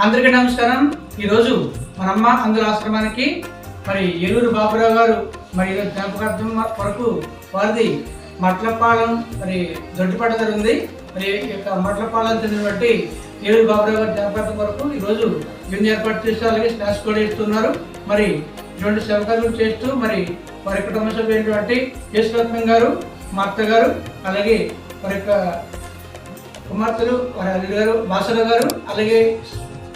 అందరికీ నమస్కారం. ఈరోజు మన అమ్మ అందుల ఆశ్రమానికి మరి ఏలూరు బాబురావు గారు మరి జ్ఞాపకార్థం కొరకు వారిది మట్లపాలెం మరి దొడ్డిపడ జరిగింది. మరి యొక్క మట్లపాలెం చెందినటువంటి ఏలూరు బాబురావు గారి జ్ఞాపకార్థం కొరకు ఈరోజు విందు ఏర్పాటు చేస్తూ అలాగే స్నాక్స్ కూడా ఇస్తున్నారు. మరి ఇటువంటి సేవకాలు చేస్తూ మరి వారి కుటుంబ సభ్యులైనటువంటి యేసురత్నం గారు, మా అత్తగారు, అలాగే వారి యొక్క కుమార్తెలు వారి అల్లుడు గారు బాసరావు గారు, అలాగే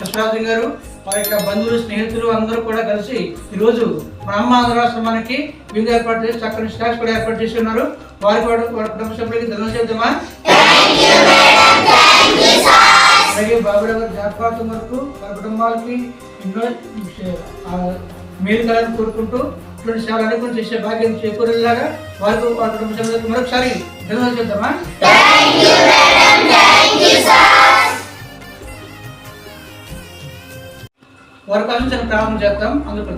కృష్ణరాజు గారు, వారి యొక్క బంధువులు, స్నేహితులు అందరూ కూడా కలిసి ఈరోజు మన అమ్మ ఆంధ్రాశ్రమానికి విందు ఏర్పాటు చేసి చక్కని స్టాక్స్ కూడా ఏర్పాటు చేసి ఉన్నారు. వారికి వారి కుటుంబ సభ్యులకి ధన్యవాదాలు చెప్తామా. అలాగే బాబురావు గారి జ్ఞాపకార్థం వరకు వారి కుటుంబాలకి ఎన్నో మేలు కలని కోరుకుంటూ ఇటువంటి సేవలు అనేక చేసే భాగ్యం చేకూరేలాగా వారికి వారి కుటుంబ సభ్యులకు మరొకసారి ధన్యవాదాలు చెప్తామా. వారి కోసం ప్రారంభం చేద్దాం. అందుకు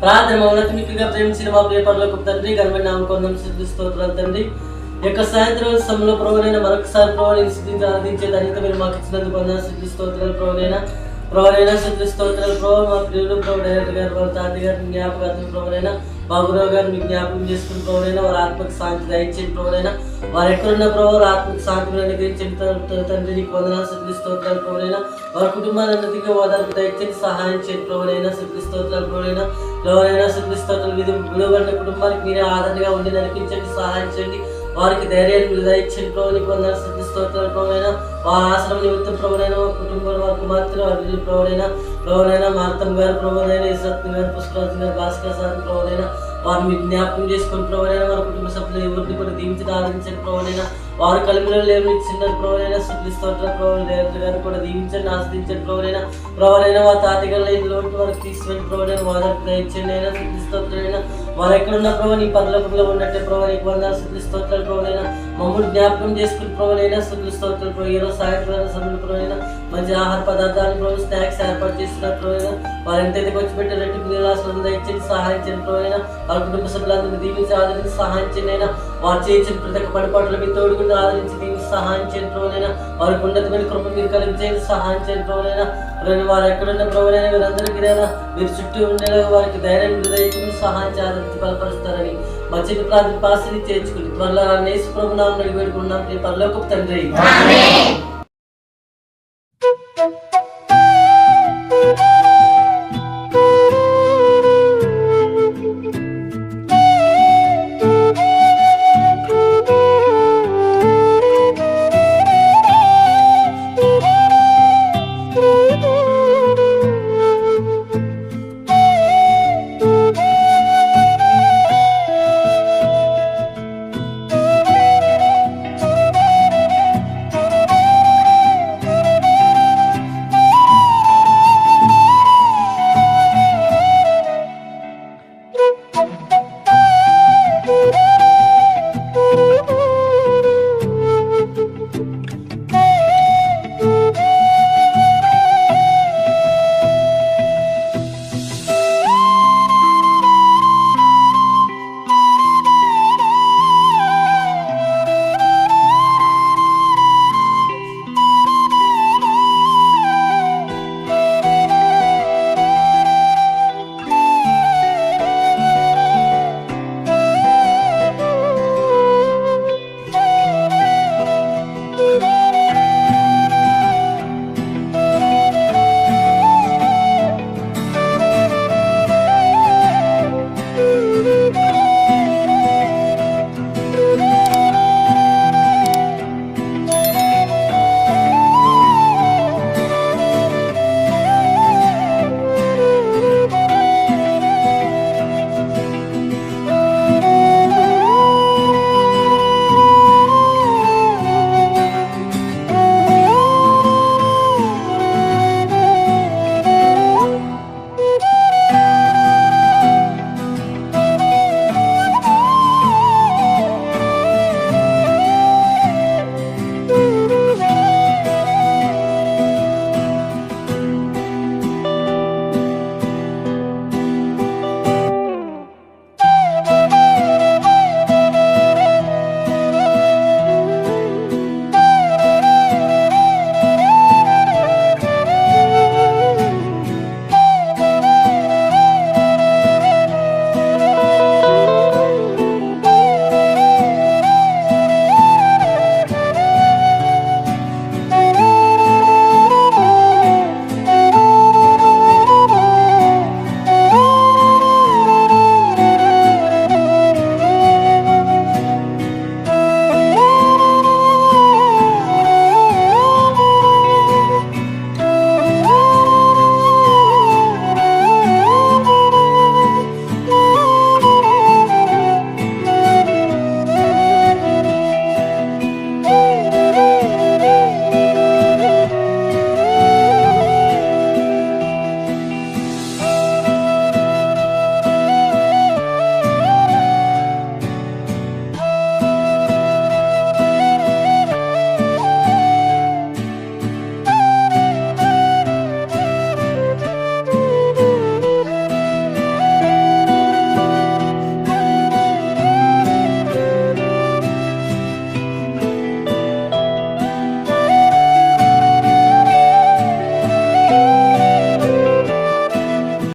ప్రార్థన ఉన్నతిగా ప్రేమించిన మా పేపర్లకు తండ్రి ఘనమైన నామకొందం సిద్ధి స్తోత్రాలు తండ్రి. యొక్క సాయంత్రం సమయంలో ప్రభువైన మరొకసారి ప్రభుని సిద్ధించి ఆరాధించే ధన్యత మీరు మాకు ఇచ్చినందుకు వందనాలు. సిద్ధి స్తోత్రాలు ప్రభువైనా సిద్ధి స్తోత్రాలు ప్రభు. మా ప్రియులు ప్రభు డైరెక్టర్ గారు, వాళ్ళ తాత గారిని జ్ఞాపకార్థం ప్రభువైనా బాబురావు గారు మీకు జ్ఞాపకం చేసుకుని ప్రభువైనా వారి ఆత్మకు శాంతి దయచేయండి ప్రభువైనా. వారు ఎక్కడున్న ప్రభు వారి ఆత్మకు శాంతిని అనుగ్రహించండి తండ్రి. నీకు వందనాలు. సిద్ధి స్తోత్రాలు ప్రభువైనా. వారి కుటుంబాన్ని అన్నిటిగా ఓదార్పు దయచేసి సహాయం చేయండి ప్రభువైనా. సిద్ధి స్తోత్రాలు ప్రభువైనా. ఎవరైనా సిద్ధి స్తోత్రాలు విలువైన కుటుంబానికి మీరే ఆదరణగా ఉండి నడిపించండి, సహాయం చేయండి. వారికి ధైర్యాన్ని మీరు దయచేయండి ప్రభు. నీకు వందనాలు. సిద్ధి స్తోత్రాలు ప్రభువైనా. వారి ఆశ్రమ నిమిత్తం ప్రభువైనా కుటుంబంలో వారి కుమార్తెలు వారి ప్రభువైనా మార్తం గారు ప్రభువైనా, యశరత్న గారు, పుష్పరాజు గారు, భాస్కర్ సార్ ప్రభువైనా వారిని మీకు జ్ఞాపకం చేసుకుని ప్రభువైనా. వారి కుటుంబ సభ్యులు ఎవరిని కూడా దీవించి ఆదరించండి ప్రభువైనా. వారు కలిమిలో లేవనిచ్చినారు ప్రభువైనా. సిద్ధి స్తోత్రాలు ప్రభువైనా. డైరెక్టర్ గారు కూడా దీవించండి, ఆస్వాదించండి ప్రభువైనా. వారి తాతగారు ఇందులోంటి వారికి తీసుకుని ప్రభువైనా వారికి దయచేయండి అయినా. సిద్ధి స్తోత్రాలైనా. వారు ఎక్కడున్న ప్రభు నీ పరలోకంలో ఉన్నట్టే ప్రభు నీకు వందనాలు. సిద్ధి స్తోత్రాలు ప్రభువైనా. మమ్మల్ని జ్ఞాపకం చేసుకుని ప్రభువైనా. సిద్ధి స్తోత్రాలు ప్రభు. ఈరోజు సాయంత్రం సమయంలో ప్రభువైనా మంచి ఆహార పదార్థాలు ప్రభు స్నాక్స్ ఏర్పాటు చేస్తున్నారు ప్రభువైనా. వారు ఎంతైతే ఖర్చు పెట్టే రెట్టింపు నిరాశలను దయచేసి సహాయం చేయండి ప్రభువైనా. వారి కుటుంబ సభ్యులందరినీ దీవించి ఆదరించి సహాయం చేయండి అయినా. వారు చేయించిన ప్రతి ఒక్క పడిపాట్లు మీ తోడుగుండి ఆదరించి దీనికి సహాయం చేయండి ప్రభువైనా. వారికి ఉన్నతమైన కృప మీరు కలిగించేది సహాయం చేయండి ప్రభువైనా. వారు ఎక్కడున్న ప్రభువైనా వీరందరికీ మీరు చుట్టూ ఉండేలాగా వారికి ధైర్యం హృదయం సహాయం చేయాలని బలపరుస్తారని మా చిన్న ప్రాంతం పాసిని చేర్చుకుని త్వరలో యేసు ప్రభువు నామమున వేడుకుంటున్నాం పరలోకపు తండ్రి.